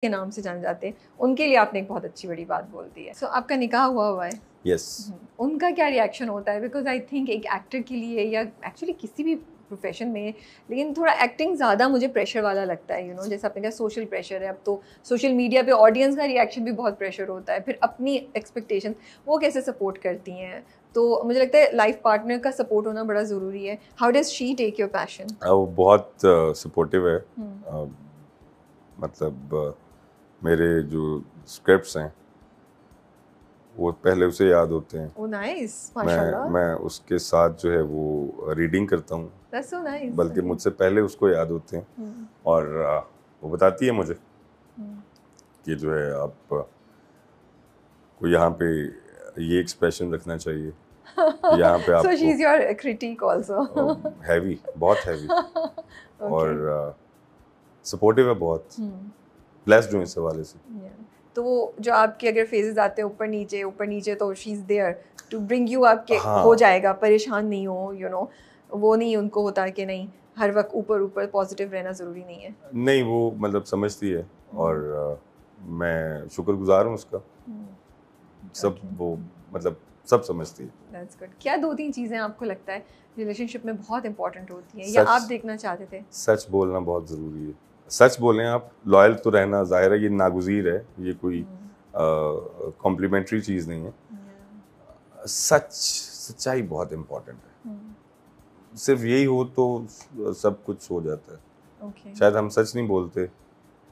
के नाम से जाने जाते हैं, उनके लिए आपने एक बहुत अच्छी बड़ी बात बोल दी है। आपका निकाह हुआ है? यस। उनका क्या रिएक्शन होता है? बिकॉज आई थिंक एक एक्टर के लिए या एक्चुअली किसी भी प्रोफेशन में, लेकिन थोड़ा एक्टिंग ज़्यादा मुझे प्रेशर वाला लगता है, जैसे आपने कहा सोशल प्रेशर है, अब तो सोशल मीडिया पे ऑडियंस का रिएक्शन भी बहुत प्रेशर होता है, फिर अपनी एक्सपेक्टेशन वो कैसे सपोर्ट करती हैं? तो मुझे लगता है लाइफ पार्टनर का सपोर्ट होना बड़ा ज़रूरी है। How does she take your passion? वो बहुत सपोर्टिव है। मतलब मेरे जो स्क्रिप्ट्स हैं वो पहले उसे याद होते हैं। ओह नाइस, माशाल्लाह। मैं उसके साथ जो है वो रीडिंग करता हूँ। That's so nice. बल्कि मुझसे पहले उसको याद होते हैं। और वो बताती है मुझे कि जो है आप को यहाँ पे ये एक्सप्रेशन रखना चाहिए, यहाँ पे आप so she's your critique also. Heavy, बहुत हैवी। Okay. और सपोर्टिव है बहुत। ब्लेस्ड हूँ इस हवाले से। तो जो आपके अगर फेजेस आते हैं ऊपर नीचे तो she is there to bring you आपके। हाँ। हो जाएगा, परेशान नहीं हो, वो नहीं उनको होता कि नहीं हर वक्त ऊपर पॉजिटिव रहना ज़रूरी नहीं है। नहीं, वो मतलब समझती है और मैं शुक्रगुजार हूँ उसका। सब वो मतलब सब समझती है। That's good. क्या 2-3 चीज़ें आपको लगता है रिलेशनशिप में बहुत इंपॉर्टेंट होती हैं या आप देखना चाहते थे? सच बोलना बहुत ज़रूरी है। सच बोलें आप, लॉयल तो रहना ज़ाहिर है, ये नागुज़ीर है, ये कोई कॉम्प्लीमेंट्री चीज़ नहीं है। सच्चाई बहुत इम्पोर्टेंट है। सिर्फ यही हो तो सब कुछ हो जाता है। Okay. शायद हम सच नहीं बोलते,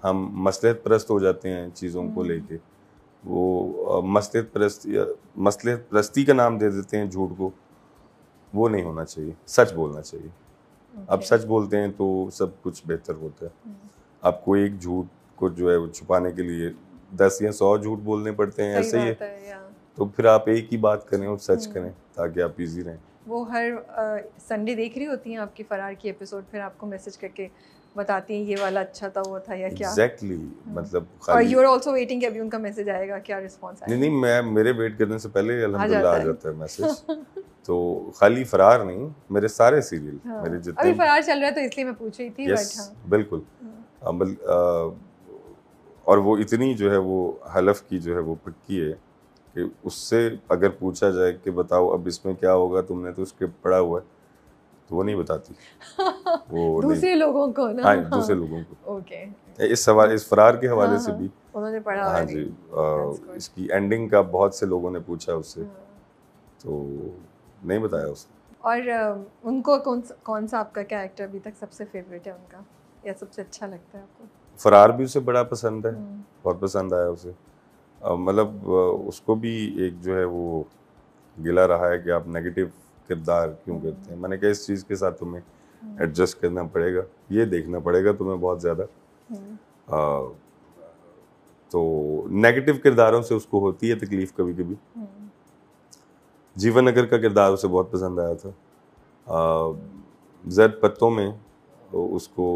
हम मसलहत परस्त हो जाते हैं चीज़ों को लेके। वो मसलहत परस्ती का नाम दे देते हैं झूठ को। वो नहीं होना चाहिए, सच बोलना चाहिए। अब सच बोलते हैं तो सब कुछ बेहतर होता है। आपको एक झूठ को जो है वो छुपाने के लिए 10 या 100 झूठ बोलने पड़ते हैं, ऐसे ही है। तो फिर आप एक ही बात करें और सच करें ताकि आप इजी रहें। वो हर संडे देख रही होती हैं आपकी फरार की एपिसोड, फिर आपको मैसेज करके बताती हैं ये वाला अच्छा था, वो था या क्या? एग्जैक्टली मतलब और यू आर आल्सो वेटिंग कि अभी उनका मैसेज आएगा, क्या रिस्पांस आएगा? नहीं, मैं मेरे वेट करने से पहले अल्हम्दुलिल्लाह आ जाता है मैसेज। तो खाली फरार नहीं, मेरे सारे सीरियल, मेरे जितने अभी फरार चल रहा है तो इसलिए मैं पूछ रही थी। यस, बिल्कुल। और वो इतनी जो है वो हलफ की जो है वो पक्की है कि उससे अगर पूछा जाए कि बताओ अब इसमें क्या होगा, तुमने तो स्क्रिप्ट पढ़ा हुआ है, तो वो नहीं बताती। वो दूसरे लोगों को ना। हाँ, दूसरे लोगों को। ओके। इस फरार के हवाले से भी उन्होंने पढ़ा। हाँ जी, इसकी एंडिंग का बहुत से लोगों ने पूछा उससे, तो नहीं बताया उसने। और उनको कौन सा आपका कैरेक्टर अभी तक सबसे फेवरेट है उनका, या सबसे अच्छा लगता है आपको? फरार भी उसे बड़ा पसंद है, बहुत पसंद आया उसे। मतलब उसको भी एक जो है वो गिला रहा है कि आप नेगेटिव किरदार क्यों करते हैं। मैंने कहा इस चीज़ के साथ तुम्हें एडजस्ट करना पड़ेगा, ये देखना पड़ेगा तुम्हें बहुत ज़्यादा। तो नेगेटिव किरदारों से उसको होती है तकलीफ कभी कभी। जीवन नगर का किरदार उसे बहुत पसंद आया था। ज़द पत्तों में उसको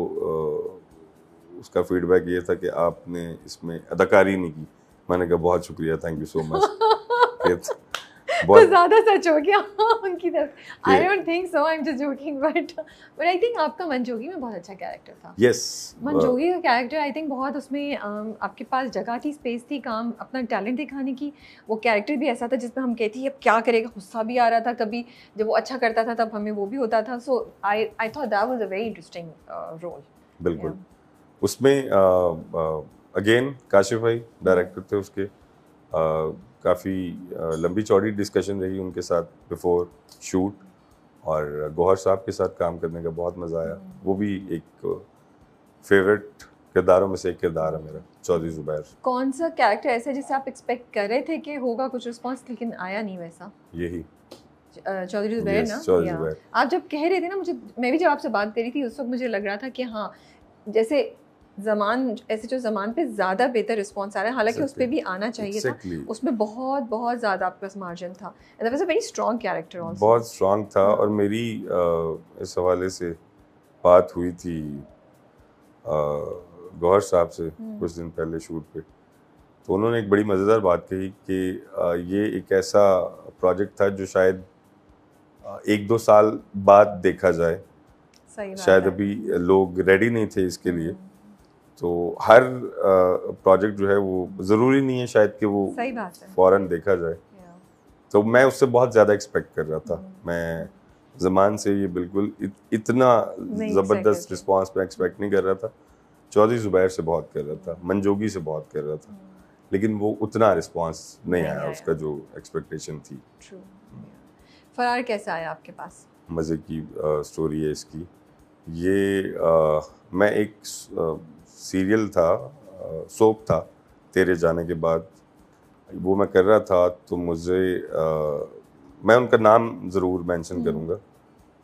उसका फीडबैक ये था कि आपने इसमें अदाकारी नहीं की। मैंने कहा बहुत शुक्रिया, थैंक यू सो मच। बहुत ज़्यादा सच हो गया उनकी तरफ। I don't think so, I'm just joking, but I think आपका मंजोगी में बहुत अच्छा कैरेक्टर था। Yes. मंजोगी का कैरेक्टर आई थिंक बहुत उसमें आपके पास जगह थी, स्पेस थी, काम अपना टैलेंट दिखाने की। वो कैरेक्टर भी ऐसा था जिसमें हम कहते अब क्या करेगा, गुस्सा भी आ रहा था कभी, जब वो अच्छा करता था तब हमें वो भी होता था। So I thought that was a very interesting role. बिल्कुल। उसमें अगेन काशिफ भाई डायरेक्टर थे उसके। काफ़ी लंबी चौड़ी डिस्कशन रही उनके साथ बिफोर शूट, और गौहर साहब के साथ काम करने का बहुत मज़ा आया। वो भी एक फेवरेट किरदारों में से एक किरदार है मेरा, चौधरी ज़ुबैर। कौन सा कैरेक्टर ऐसा है जिसे आप एक्सपेक्ट कर रहे थे कि होगा कुछ रिस्पॉन्स, लेकिन आया नहीं वैसा? यही चौधरी ज़ुबैर ना। चौधरी ज़ुबैर। मैं जब कह रहे थे ना, मैं भी जब आपसे बात करी थी उस वक्त मुझे लग रहा था कि हाँ, जैसे जो ज़मान पे ज़्यादा बेहतर रिस्पॉन्स आ रहा है, हालांकि उस पर भी आना चाहिए था। उसमें बहुत बहुत ज़्यादा आपके पास मार्जिन था। And that was a very strong character also. बहुत स्ट्रॉन्ग था। और मेरी इस हवाले से बात हुई थी गौहर साहब से कुछ दिन पहले शूट पे, तो उन्होंने एक बड़ी मज़ेदार बात कही कि ये एक ऐसा प्रोजेक्ट था जो शायद 1-2 साल बाद देखा जाए। शायद अभी लोग रेडी नहीं थे इसके लिए, तो हर प्रोजेक्ट जो है वो ज़रूरी नहीं है शायद कि वो सही बात है। फ़ौरन देखा जाए। तो मैं उससे बहुत ज़्यादा एक्सपेक्ट कर रहा था। मैं ज़मान से ये बिल्कुल इतना ज़बरदस्त रिस्पांस मैं एक्सपेक्ट नहीं कर रहा था। चौधरी ज़ुबैर से बहुत कर रहा था, मंजोगी से बहुत कर रहा था, लेकिन वो उतना रिस्पांस नहीं आया उसका जो एक्सपेक्टेशन थी। फरार कैसा आया आपके पास? मज़े की स्टोरी है इसकी। ये मैं एक सीरियल था, सोप था, तेरे जाने के बाद, वो मैं कर रहा था, तो मुझे मैं उनका नाम ज़रूर मेंशन करूँगा।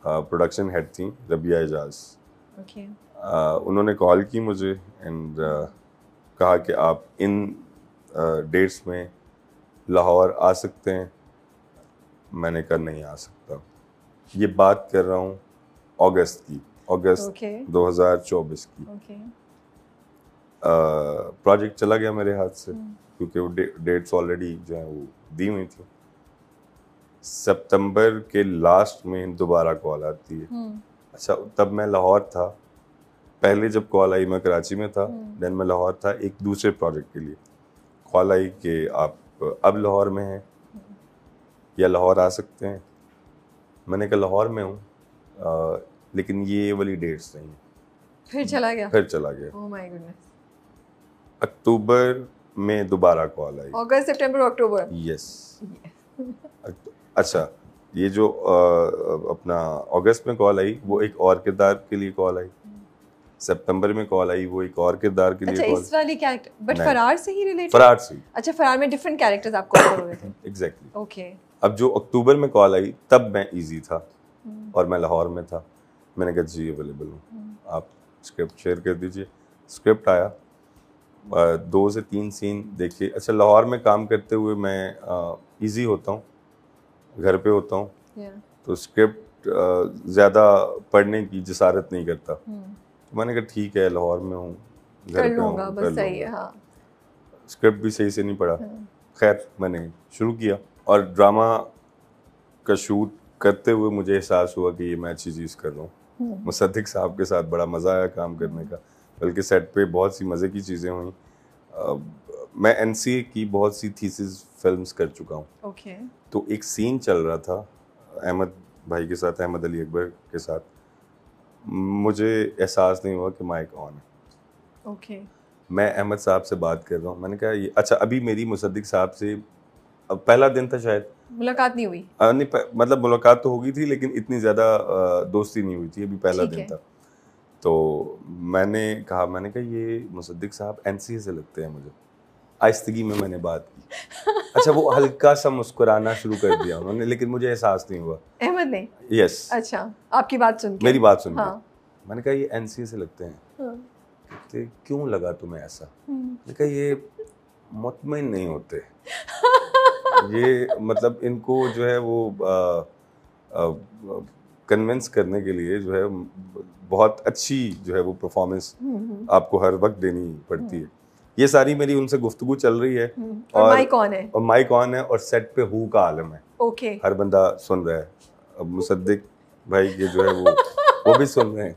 प्रोडक्शन हेड थी रबिया एजाज। उन्होंने कॉल की मुझे एंड कहा कि आप इन डेट्स में लाहौर आ सकते हैं। मैंने कहा नहीं आ सकता। ये बात कर रहा हूँ अगस्त 2024 की। प्रोजेक्ट चला गया मेरे हाथ से क्योंकि वो डेट्स ऑलरेडी जो है वो दी हुई थी। सितंबर के लास्ट में दोबारा कॉल आती है। अच्छा, तब मैं लाहौर था। पहले जब कॉल आई मैं कराची में था, देन मैं लाहौर था एक दूसरे प्रोजेक्ट के लिए। कॉल आई कि आप अब लाहौर में हैं या लाहौर आ सकते हैं। मैंने कहा लाहौर में हूँ, लेकिन ये वाली डेट्स नहीं है। फिर चला गया। Oh my goodness. अक्टूबर में दोबारा कॉल आई। अगस्त, सितंबर, अक्टूबर। यस। अच्छा, ये जो अपना अगस्त में कॉल आई वो एक और किरदार के लिए कॉल आई। सितंबर में कॉल आई वो एक और किरदार के लिए कॉल। अच्छा, इस वाली कैरेक्टर बट फरार से ही रिलेटेड? फरार से। अच्छा, फरार में डिफरेंट कैरेक्टर्स आप कॉल कर रहे थे। एग्जैक्टली। ओके। अब जो अक्टूबर में कॉल आई तब मैं इजी था और मैं लाहौर में था। मैंने कहा जी अवेलेबल हूँ, आप स्क्रिप्ट शेयर कर दीजिए। स्क्रिप्ट आया, 2 से 3 सीन देखे। अच्छा, लाहौर में काम करते हुए मैं इजी होता हूँ, घर पे होता हूँ, तो स्क्रिप्ट ज़्यादा पढ़ने की जसारत नहीं करता। तो मैंने कहा ठीक है, लाहौर में हूँ, घर पे हूँ, बस सही है। हाँ। स्क्रिप्ट भी सही से नहीं पढ़ा। खैर मैंने शुरू किया और ड्रामा का शूट करते हुए मुझे एहसास हुआ कि ये मैं अच्छी चीज़ कर रहा हूँ। मुसद्दिक साहब के साथ बड़ा मज़ा आया काम करने का, बल्कि सेट पे बहुत सी मज़े की चीज़ें हुई। मैं NCA की बहुत सी थीसिस फिल्म्स कर चुका हूँ। तो एक सीन चल रहा था अहमद भाई के साथ, अहमद अली अकबर के साथ। मुझे एहसास नहीं हुआ कि माइक ऑन है। मैं अहमद साहब से बात कर रहा हूँ। मैंने कहा ये अच्छा, अभी मेरी मुसद्दिक साहब से पहला दिन था शायद, मुलाकात नहीं हुई। नहीं, मतलब मुलाकात तो हो गई थी लेकिन इतनी ज़्यादा दोस्ती नहीं हुई थी। अभी पहला दिन था। तो मैंने कहा ये मुसद्दिक साहब NCA से लगते हैं मुझे। आहिस्तगी में मैंने बात की। अच्छा, वो हल्का सा मुस्कुराना शुरू कर दिया उन्होंने, लेकिन मुझे एहसास नहीं हुआ। अहमद ने? यस। अच्छा, आपकी बात सुन के? मेरी बात सुन के। हाँ। मैंने कहा ये NCA से लगते हैं। कहते क्यों लगा तुम्हें ऐसा? मैंने कहा ये मुतमईन नहीं होते। ये मतलब इनको जो है वो कन्विंस करने के लिए जो है बहुत अच्छी जो है वो परफॉर्मेंस आपको हर वक्त देनी पड़ती है। ये सारी मेरी उनसे गुफ्तगू चल रही है और माइक ऑन है। और माइक ऑन है और सेट पे हु का आलम है। ओके। हर बंदा सुन रहा है। अब मुसद्दिक भाई के जो है वो भी सुन रहे हैं।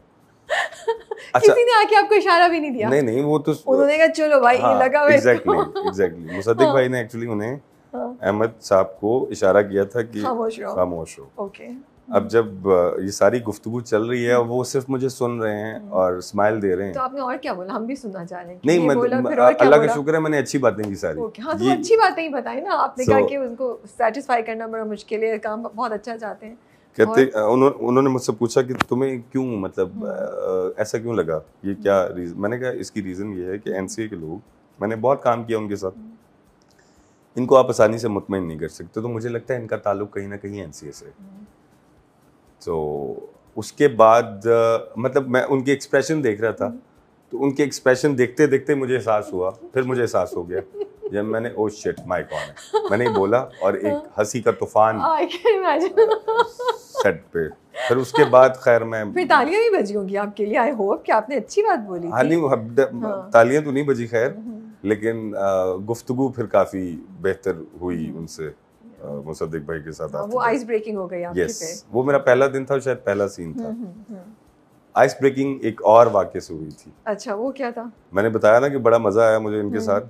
अच्छा, किसी ने आके आपको इशारा भी नहीं दिया? नहीं, वो तो उन्होंने कहा चलो भाई, हाँ, लगा हुआ है। एग्जैक्टली। मुसद्दिक भाई ने एक्चुअली उन्हें अहमद साहब को इशारा किया था कि खामोश हो। ओके। अब जब ये सारी गुफ्तगू चल रही है, वो सिर्फ मुझे सुन रहे हैं और स्माइल दे रहे हैं। तो आपने और क्या बोला? हम भी सुनना चाह रहे हैं। नहीं, अल्लाह का शुक्र है मैंने अच्छी बातें की सारी। हाँ, तो अच्छी बातें ही बताई ना आपने। कहा कि उनको सेटिस्फाई करना बड़ा मुश्किल है, काम बहुत अच्छा चाहते हैं। कहते उन्होंने मुझसे पूछा कि तुम्हें क्यों, मतलब ऐसा क्यों लगा, ये क्या रीज़न? मैंने कहा इसकी रीज़न ये है कि NCA के लोग, मैंने बहुत काम किया उनके साथ, इनको आप आसानी से मुतमईन नहीं कर सकते। तो मुझे लगता है इनका ताल्लुक कहीं ना कहीं NCA से। तो उसके बाद मतलब मैं उनके एक्सप्रेशन देख रहा था, तो उनके एक्सप्रेशन देखते देखते मुझे एहसास हुआ, फिर मुझे एहसास हो गया जब मैंने ओ शिट माइक ऑन है मैंने बोला, और एक हंसी का तूफान सेट पे। फिर उसके बाद खैर मैं, फिर तालियां भी बजी होंगी आपके लिए। आई होप कि आपने अच्छी बात बोली थी। हाँ, नहीं तालियां तो नहीं बजी खैर, लेकिन गुफ्तगू फिर काफी बेहतर हुई उनसे, मुसद्दिक भाई के साथ। वो आइस ब्रेकिंग हो गई आपके पे। वो मेरा पहला दिन था, शायद पहला सीन था। आइस ब्रेकिंग एक और वाक्य से हुई थी। अच्छा, वो क्या था? मैंने बताया ना कि बड़ा मजा आया मुझे इनके साथ।